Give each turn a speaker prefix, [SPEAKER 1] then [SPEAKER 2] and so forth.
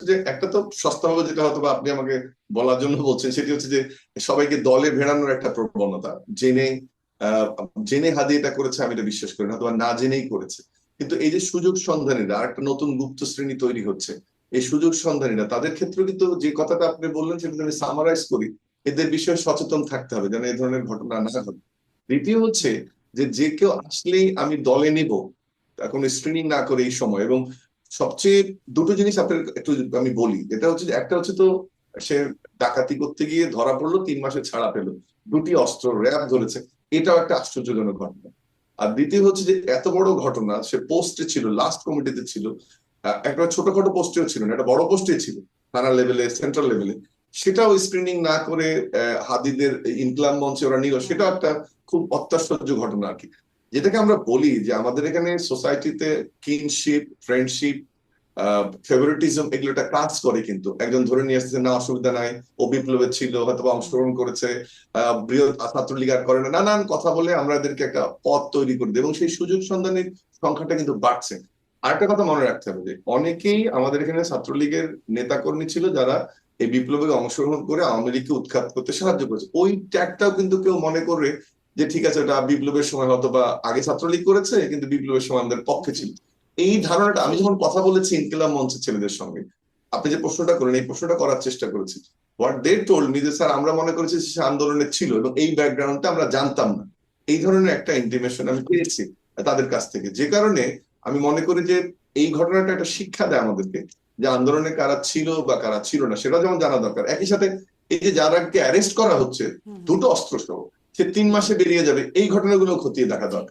[SPEAKER 1] যে একটা তো সস্তাভাবে যেটা হয়তো বা আপনি আমাকে বলার জন্য বলছেন, সেটি হচ্ছে যে সবাইকে দলে ভেড়ানোর একটা প্রবণতা। জেনে আহ জেনে হাদি এটা করেছে আমি এটা বিশ্বাস করি না, অথবা না জেনেই করেছে। কিন্তু এই যে সুযোগ সন্ধানীরা আর একটা নতুন গুপ্ত শ্রেণী তৈরি হচ্ছে, এই সুযোগ সন্ধানীরা তাদের ক্ষেত্রে কিন্তু যে কথাটা আপনি বললেন সেটা আমি সামারাইজ করি, এদের বিষয়ে সচেতন থাকতে হবে যেন এই ধরনের ঘটনা না ঘটে। দ্বিতীয় হচ্ছে যে যে কেউ আসলেই আমি দলে নিব, এখন স্ক্রিনিং না করে এই সময়। এবং সবচেয়ে দুটো জিনিস আপনার একটু আমি বলি, যেটা হচ্ছে যে একটা হচ্ছে তো সে ডাকাতি করতে গিয়ে ধরা পড়লো, 3 মাসে ছাড়া পেলো, দুটি অস্ত্র র্যাব ধরেছে, এটাও একটা আশ্চর্যজনক ঘটনা। আর দ্বিতীয় হচ্ছে যে এত বড় ঘটনা, সে পোস্টে ছিল, লাস্ট কমিটিতে ছিল, একটা ছোটখাটো পোস্টেও ছিল না, একটা বড় পোস্টে ছিল, থানা লেভেলে, সেন্ট্রাল লেভেলে, সেটাও স্ক্রিনিং না করে হাদিদের ইনকলাব মঞ্চে ওরা নিল, সেটাও একটা খুব অত্যাশ্চর্য ঘটনা আর কি। যেটাকে আমরা বলি যে আমাদের এখানে সোসাইটিতে কিনশিপ, ফ্রেন্ডশিপ, ফেভারিটিজম, এগুলো একটা কাজ করে। কিন্তু একজন ধরে নিয়ে আসছে, না অসুবিধা নাই, ও বিপ্লবে ছিল, হয়তো অংশগ্রহণ করেছে, বৃহৎ ছাত্রলীগ আর করে না, নানান কথা বলে আমরা এদেরকে একটা পথ তৈরি করে দিই, এবং সেই সুযোগ সন্ধানের সংখ্যাটা কিন্তু বাড়ছে। আরেকটা কথা মনে রাখতে হবে যে অনেকেই আমাদের এখানে ছাত্রলীগের নেতাকর্মী ছিল যারা এই বিপ্লবে অংশগ্রহণ করে আওয়ামী লীগকে উৎখাত করতে সাহায্য করেছে। ওই ট্যাগটাও কিন্তু কেউ মনে করে যে ঠিক আছে, ওটা বিপ্লবের সময় হয়তো বা আগে ছাত্রলীগ করেছে, কিন্তু বিপ্লবের সময় আমাদের পক্ষে ছিল। এই ধারণাটা, আমি যখন কথা বলেছি ইনকিলাব মঞ্চের ছেলেদের সঙ্গে, আপনি যে প্রশ্নটা করেন এই প্রশ্নটা করার চেষ্টা করেছি, হোয়াট দে টোল্ড মি যে স্যার আমরা মনে করেছি সে আন্দোলনে ছিল এবং এই ব্যাকগ্রাউন্ডটা আমরা জানতাম না। এই ধরনের একটা ইন্টিমেশন আমি পেয়েছি তাদের কাছ থেকে, যে কারণে আমি মনে করি যে এই ঘটনাটা একটা শিক্ষা দেয় আমাদেরকে, যে আন্দোলনে কারা ছিল বা কারা ছিল না সেটা যেমন জানা দরকার, একই সাথে এই যে যারাকে অ্যারেস্ট করা হচ্ছে দুটো অস্ত্র সহ, সে 3 মাসে বেরিয়ে যাবে, এই ঘটনাগুলো খতিয়ে দেখা দরকার।